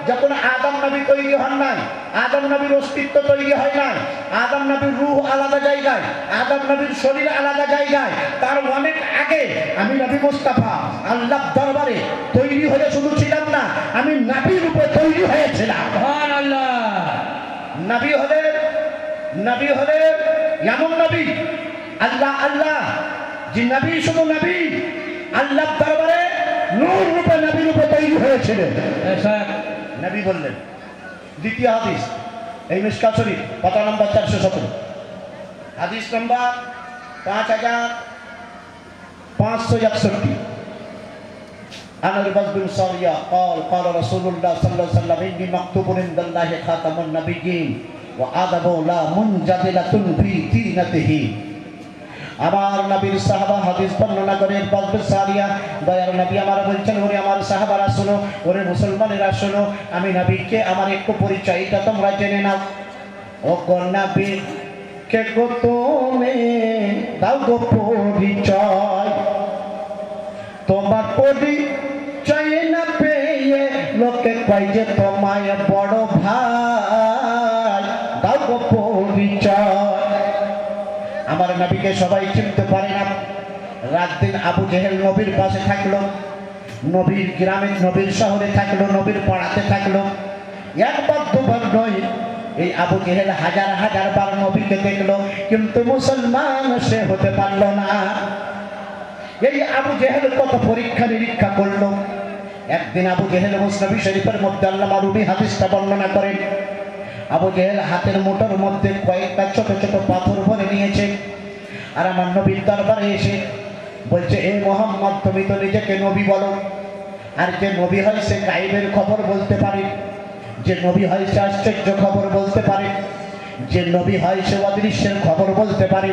যখন আদম নবী তৈরি হন নাই, আদম নবীর অস্তিত্ব তৈরি হয় নাই, আদম নবীর রূহ আলাদা জায়গায়, আদম নবীর শরীর আলাদা জায়গায়, তার অনেক আগে আমি নবী মুস্তাফা আল্লাহর দরবারে তৈরি হয়ে শুধু ছিলাম না, আমি নবী রূপে তৈরি হয়েছিলাম। সুবহানাল্লাহ। নবী হলে এমন নবী, আল্লাহ যে নবী শুধু নবী, আল্লাহর দরবারে নূর রূপে নবী রূপে তৈরি হয়েছিলেন। নবী বললেন, দ্বিতীয় হাদিস এই মিশকাত শরীফ পাতা নম্বর 417, হাদিস নম্বর 5561। عن البز بن سارية قال رسول الله صلى الله عليه وسلم إني مكتوب عند الله خاتم النبيين وآدم لا منجدلة في دينته। আমার নবীর সাহাবা হাদিস বর্ণনা করে বজ বিন সারিয়া, দয়ার নবী আমার বলছেন, ওরে আমার সাহাবারা শোনো, ওরে মুসলমানেরা শোনো, আমি নবীকে আমার একটু পরিচয়টা তোমরা জেনে নাও। ও গো নবী কে গো তুমি দাও গো পরিচয়, তোমার পরিচয় না পেয়ে লোকে কয় যে তোমায় বড় ভাই, দাও গো পরিচয়। আমার নবীকে সবাই চিনতে পারে না। রাত দিন আবু জেহেল নবীর পাশে থাকলো, নবীর গ্রামে, নবীর শহরে থাকলো, নবীর পাড়াতে থাকলো, একবার দুবার নয়, এই আবু জেহেল হাজার হাজার বার নবীকে দেখলো, কিন্তু মুসলমান সে হতে পারলো না। এই আবু জেহেল কত পরীক্ষা নিরীক্ষা করলো। একদিন আবু জেহেল মুসনবী শরীফের মধ্যে আল্লামা রুমি হাদিসটা বর্ণনা করেন, আবু জেহেল হাতের মুঠোর মধ্যে কয়েকটা ছোট ছোট পাথর ভরে নিয়েছে, আর আমার নবীর দরবারে এসে বলছে, এ মোহাম্মদ তুমি তো নিজেকে নবী বলো, আর যে নবী হয় সে গায়েবের খবর বলতে পারে, যে নবী হয় সে আশ্চর্য খবর বলতে পারে, যে নবী হয় সে অদৃশ্যের খবর বলতে পারে।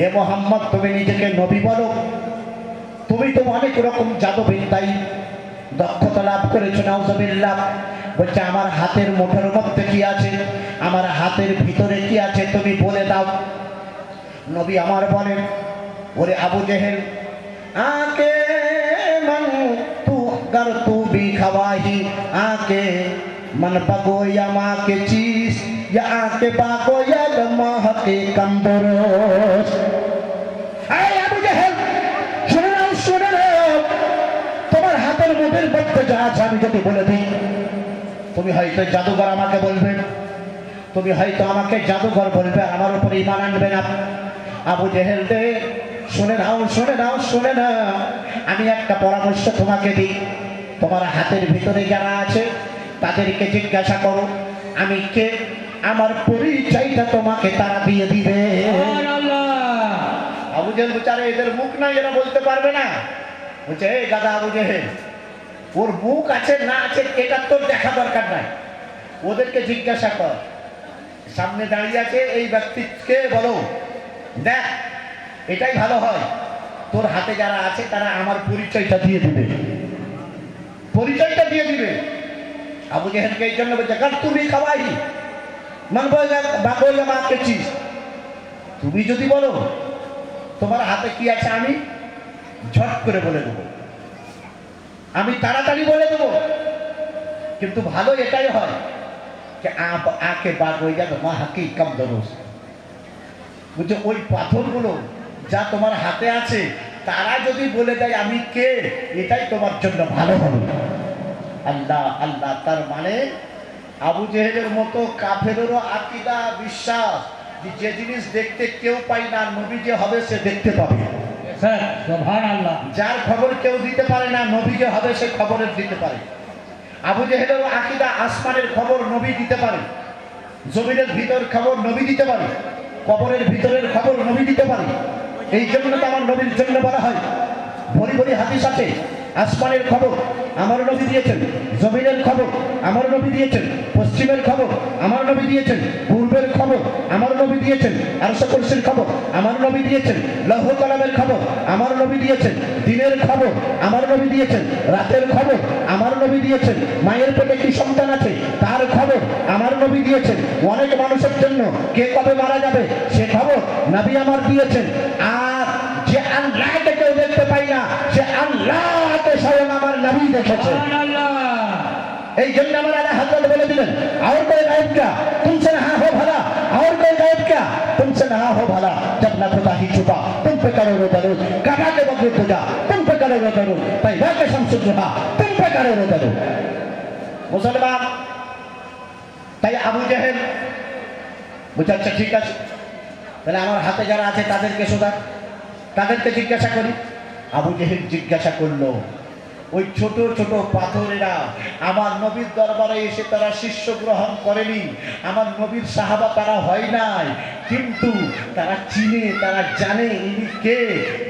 এ মোহাম্মদ তুমি নিজেকে নবী বলো, তুমি তো অনেক রকম জাদুবিদ্যায় দক্ষতা লাভ করেছো, নাউজুবিল্লাহ। বলছে, আমার হাতের মুঠোর মধ্যে কি আছে, আমার হাতের ভিতরে কি আছে তুমি বলে দাও। নবী আমার বলেন, ওরে আবু জেহেল, আকে মান তু গর তু বি খাওয়াহি, আকে मन बगोया माँ के चीज या आके बागोया माँ के कंदरोस। আবু জেহেল শুনে নাও, তোমার হাতের মুঠের মধ্যে যা আছে আমি যদি বলে দিই, তুমি হয়তো জাদুঘর আমাকে বলবে, তুমি হয়তো আমাকে জাদুঘর বলবে, আমার উপরে ঈমান আনবে না। আবু জেহেল রে, শুনে নাও, আমি একটা পরামর্শ তোমাকে দিই, তোমার হাতের ভিতরে যারা আছে তাদেরকে জিজ্ঞাসা করো আমি কে, আমার পরিচয়টা তোমাকে তারা দিয়ে দিবে। আবু জেহেল বেচারে, এদের মুখ নাই, এরা বলতে পারবে না। বলছে, এই গাদা আবু জেহেল, ওর মুখ আছে না আছে এটা তোর দেখা দরকার নাই, ওদেরকে জিজ্ঞাসা কর, সামনে দাঁড়িয়ে আছে এই ব্যক্তিকে বলো, দেখ এটাই ভালো হয়, তোর হাতে যারা আছে তারা আমার পরিচয়টা দিয়ে দিবে, পরিচয়টা দিয়ে দিবে। আবু জেহেলকে এই জন্য বলছে, কার তুমি খাওয়াই মাকে চিজ, তুমি যদি বলো তোমার হাতে কি আছে আমি ঝট করে বলে দেবো, আমি তাড়াতাড়ি বলে দেবো। কিন্তু ভালো এটাই হয় যে আকে বাগ হয়ে যাবে মা হাকি কম দরুস, বুঝছো, ওই পাথরগুলো যা তোমার হাতে আছে তারা যদি বলে দেয় আমি কে, এটাই তোমার জন্য ভালো হবে। আল্লাহ আল্লাহ, তার মানে আবু জেহেলের মতো কাফেরেরও আকীদা বিশ্বাস যে জিনিস দেখতে কেউ পায় না, নবী যে হবে সে দেখতে পাবে। সুবহানাল্লাহ। যার খবর কেউ দিতে পারে না, নবী যে হবে সে খবরের দিতে পারে। আবু জেহেলেরও আকীদা আসমানের খবর নবী দিতে পারে, জমিনের ভিতর খবর নবী দিতে পারে, কবরের ভিতরের খবর নবী দিতে পারে। এই জন্য তো আমার নবীর জন্য বলা হয়, ভরি ভরি হাদিস আছে, আসমানের খবর আমার নবী দিয়েছেন, জমিনের খবর আমার নবী দিয়েছেন, পশ্চিমের খবর আমার নবী দিয়েছেন, পূর্বের খবর আমার নবী দিয়েছেন, আরশ কুরসির খবর আমার নবী দিয়েছেন, লৌহ কলমের খবর আমার নবী দিয়েছেন, দিনের খবর আমার নবী দিয়েছেন, রাতের খবর আমার নবী দিয়েছেন, মায়ের পেটে কি সন্তান আছে তার খবর আমার নবী দিয়েছেন, অনেক মানুষের জন্য কে কবে মারা যাবে সে খবর নবী আমার দিয়েছেন। আর যে আল্লাহকে কেউ দেখতে পাই না, সে আল্লাহকে স্বয়ং আমার নবী দেখেছে। এই জন্য আমার আলা হযরত বলে দিলেন, और कोई गायब क्या तुमसे नहा हो भला, और कोई गायब क्या तुमसे नहा हो भला, जब ना खुदा ही छुपा तुम पे करो रोजा रोज, काबा के बकरी पूजा तुम पे करो रोजा रोज, पैदा के शमसुल जुहा तुम पे करो रोजा रोज। मुसलमान তাই আবু জেহেল বুঝা, আচ্ছা ঠিক আছে, তাহলে আমার হাতে যারা আছে তাদেরকে শোধা, তাদেরকে জিজ্ঞাসা করি। আবু জেহেল জিজ্ঞাসা করলো, ওই ছোট ছোট পাথরেরা আমার নবীর দরবারে এসে তারা শিষ্য গ্রহণ করেনি, আমার নবীর সাহাবা তারা হয় নাই, কিন্তু তারা চিনে, তারা জানে ইনি কে।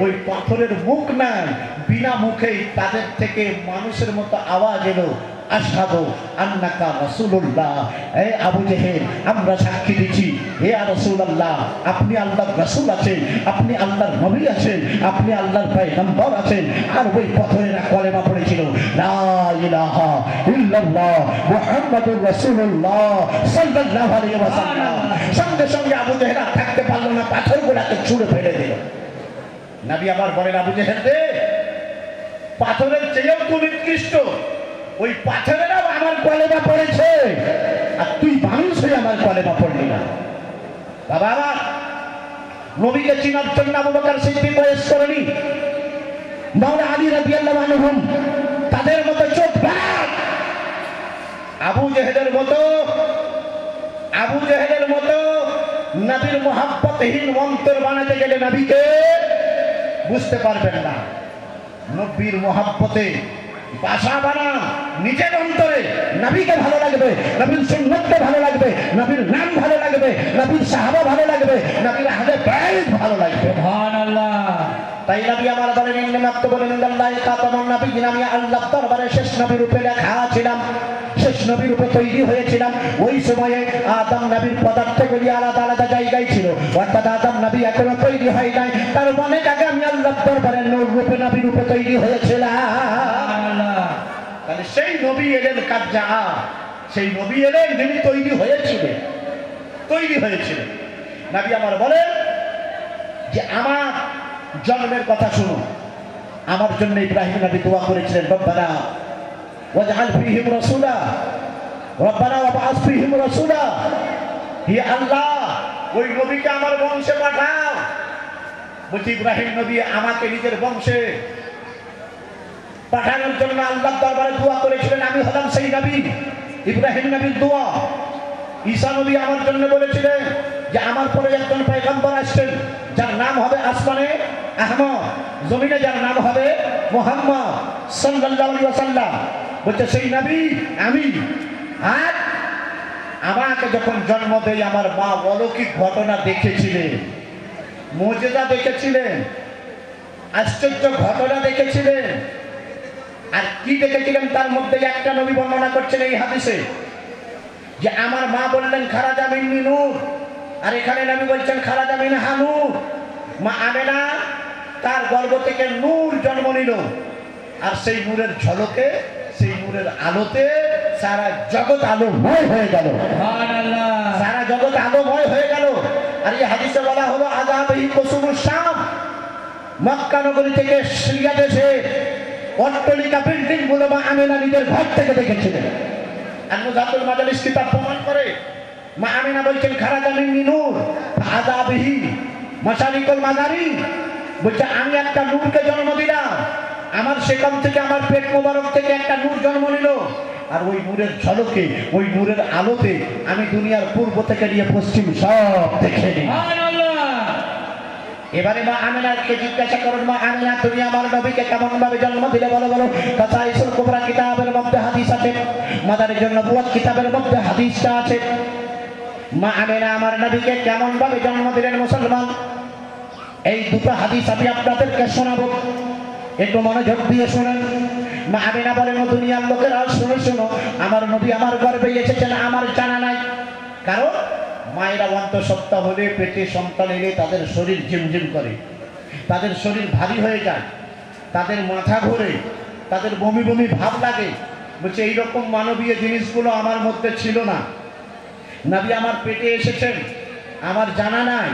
ওই পাথরের মুখ নাই, বিনা মুখেই তাদের থেকে মানুষের মতো আওয়াজ এলো, আশহাদু আন্নাকা রাসূলুল্লাহ। এই আবু জেহেল, আমরা সাক্ষী দিচ্ছি হে রাসূলুল্লাহ, আপনি আল্লাহর রাসূল আছেন, আপনি আল্লাহর নবী আছেন, আপনি আল্লাহর পয়গম্বর আছেন। আর ওই পাথরেরা কলেমা পড়েছিল, লা ইলাহা ইল্লাল্লাহ মুহাম্মাদুর রাসূলুল্লাহ সাল্লাল্লাহু আলাইহি ওয়াসাল্লাম। সঙ্গে সঙ্গে আবু জেহেল আর থাকতে পারলো না, পাথরগুলোকে ছুঁড়ে ফেলে দিল। নবী আবার বলেন, আবু জেহেল রে, পাথরের চেয়েও তুই নিকৃষ্ট, ওই পাথরেরাও আমার কলেমা পড়েছে, আর তুই মানুষ হয়ে আমার কলেমা পড়লি না। বাবা আমার নবীকে চিনার জন্য আবু বকর সিদ্দিক বয়স করেনি, মাওলানা আলী রাদিয়াল্লাহু আনহু তাদের মতো চোখ বাঁক, আবু জেহেলের মতো নবীর মুহাব্বতহীন অন্তর বানাতে গেলে নবীকে বুঝতে পারবেন না। নবীর মুহাব্বতে বাসা বানান নিজের অন্তরে, নবীকে ভালো লাগবে, নবীর সুন্নতকে ভালো লাগবে, নবীর নাম ভালো লাগবে, নবীর সাহাবা ভালো লাগবে, নবীর আহলে বাইত ভালো লাগবে। সুবহানাল্লাহ। তাই নবী আমার বলেন, ইন্নী মাকতুবু ইনদাল্লাহি খাতামুন নাবিয়্যিন, আমি আল্লাহর দরবারে শেষ নবী রূপে লেখা ছিলাম, শেষ নবী রূপে তৈরি হয়েছিলাম। ওই সময়ে আদম নবীর পদার্থগুলি আলাদা আলাদা জায়গায় ছিল, অর্থাৎ আদম নবী এখনো তৈরি হয় নাই, তার অনেক আগে আমি আল্লাহর দরবারে নূর রূপে নবী রূপে তৈরি হয়েছিলাম। তাহলে সেই নবী এলেন কাজ্জা, সেই নবী এলেন যিনি তৈরি হয়েছিলেন। নবী আমার বলেন যে আমার জন্মের কথা শুনুন, আমার জন্য ইব্রাহিম নবী দোয়া করেছিলেন, রব্বানা ওয়াজআল ফীহিম রাসূলা, রব্বানা ওয়াবআস ফীহিম রাসূলা, হে আল্লাহ ওই নবীকে আমার বংশে পাঠাও। বলছি ইব্রাহিম নবী আমাকে নিজের বংশে পাঠানোর জন্য আল্লাহর দরবারে দোয়া করেছিলেন, আমি হলাম সেই নবী। ইব্রাহিম নবীর দোয়া। ঈসা নবী আমার জন্য বলেছিলেন যে আমার পরে একজন পয়গম্বর আসছেন, যার নাম হবে আসমানে আহমদ, জমিনে যার নাম হবে মুহাম্মদ সাল্লাল্লাহু আলাইহি ওয়াসাল্লাম। বলছে সেই নবী আমি। আর আমাকে যখন জন্ম দেয় আমার মা অলৌকিক ঘটনা দেখেছিলেন, মুজিজা দেখেছিলেন, আশ্চর্য ঘটনা দেখেছিলেন। আর কি দেখেছিলেন তার মধ্যে একটা নবী বর্ণনা করছেন এই হাদিসে, যে আমার মা বললেন খারাজা মিন্নি নূর, আর এখানে নবী বলছেন খারাজা মিনহা নূর। মা আমেনা তার গর্ভ থেকে নূর জন্ম নিল, আর সেই নূরের ঝলকে, সেই নূরের আলোতে সারা জগৎ আলোময় হয়ে গেল। সুবহানাল্লাহ। সারা জগৎ আলোময় হয়ে গেল। আর এই হাদিসে বলা হলো আযাবহি কুসুমুশ শাম, মক্কা নগরী থেকে সিরিয়া দেশে অট্টালিকা বিল্ডিং গুলো মা আমেনা নিজের ঘর থেকে দেখেছিলেন। আর মুজাদ্দুল মাজালিস কিতাব প্রমাণ করে, মা আমেনা বলছেন খারাজা মিন্নি নূর আযাবহি মাশারিকুল মাগারি, বলছে আমি একটা নূরকে জন্ম দিলাম, আমার সেখান থেকে আমার পেট মোবারক থেকে একটা নূর জন্ম নিল, আর ওই নূরের ঝলকে, ওই নূরের আলোতে আমি দুনিয়ার পূর্ব থেকে নিয়ে পশ্চিম সব দেখে নিই। এবারে মা আমিনাকে জিজ্ঞাসা করুন, মা আমিনা তুমি আমার নবীকে কেমন ভাবে জন্ম দিলে বলো বলো। কাসাইসুল কুবরা কিতাবের মধ্যে হাদিস আছে, মাদারিজ নবুওয়াত কিতাবের মধ্যে হাদিসটা আছে। মা আমিনা আমার নবীকে কেমন ভাবে জন্ম দিলেন মুসলমান, এই দুটো হাদিস আমি আপনাদেরকে শোনাবো, একটু মনোযোগ দিয়ে শুনেন। মা আমিনা বলেন, দুনিয়ার লোকেরা শুনো শুনো, আমার নবী আমার গর্ভে এসেছেন আমার জানা নাই। কারণ মায়েরা অন্তঃসত্ত্বা হলে, পেটে সন্তান এলে তাদের শরীর ঝিমঝিম করে, তাদের শরীর ভারী হয়ে যায়, তাদের মাথা ঘোরে, তাদের বমি বমি ভাব লাগে। বলছে এইরকম মানবীয় জিনিসগুলো আমার মধ্যে ছিল না। নবী আমার পেটে এসেছেন আমার জানা নাই,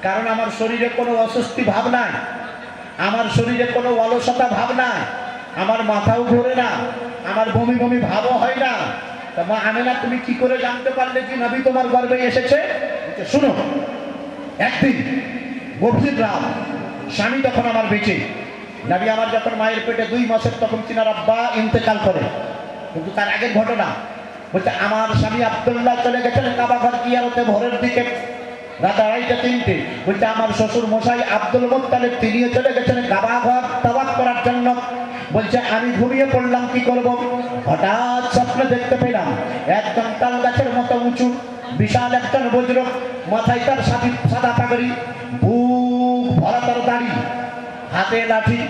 কারণ আমার শরীরে কোনো অস্বস্তি ভাব নাই, আমার শরীরে কোনো অলসতা ভাব নাই, আমার মাথাও ঘোরে না, আমার বমি বমি ভাবও হয় না। তা মা আমেনা তুমি কি করে জানতে পারলে যে নবী তোমার গর্ভে এসেছে? বলছে, শুনো, একদিন গভীর রাত, স্বামী তখন আমার বেঁচে, নবী আমার যখন মায়ের পেটে 2 মাসের, তখন তিনার আব্বা ইন্তেকাল করে। কিন্তু তার আগের ঘটনা বলছে, আমার স্বামী আব্দুল্লাহ চলে গেছেন কাবা ঘর জিয়ারতে ভোরের দিকে, রাত 2:30-3টে। বলছে আমার শ্বশুর মশাই আব্দুল মুত্তালিব তিনিও চলে গেছেন কাবা ঘর তাওয়াফ করার জন্য। বলছে আমি ঘুমিয়ে পড়লাম, কি করব? হঠাৎ স্বপ্নে দেখতে পেলাম একজন তাল গাছের মতো উঁচু বিশাল একজন বজ্রক, মাথায় তার সাদা পাগড়ি, বুক ভরা তার দাড়ি, হাতে লাঠি,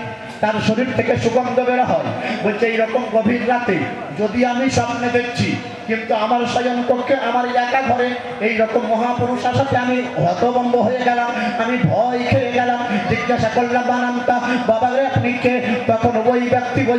তার শরীর থেকে সুগন্ধ বের হয়। বলছে এইরকম গভীর রাতে যদি আমি স্বপ্নে দেখছি, কিন্তু আমার স্বয়ং পক্ষে আমার একা ঘরে এইরকম মহাপুরুষ আসাতে আমি হতভম্ব হয়ে গেলাম, আমি ভয় খেয়ে গেলাম। জিজ্ঞাসা করলাম বানামটা, বাবা রে আপনি কে? তখন ওই ব্যক্তি বলছে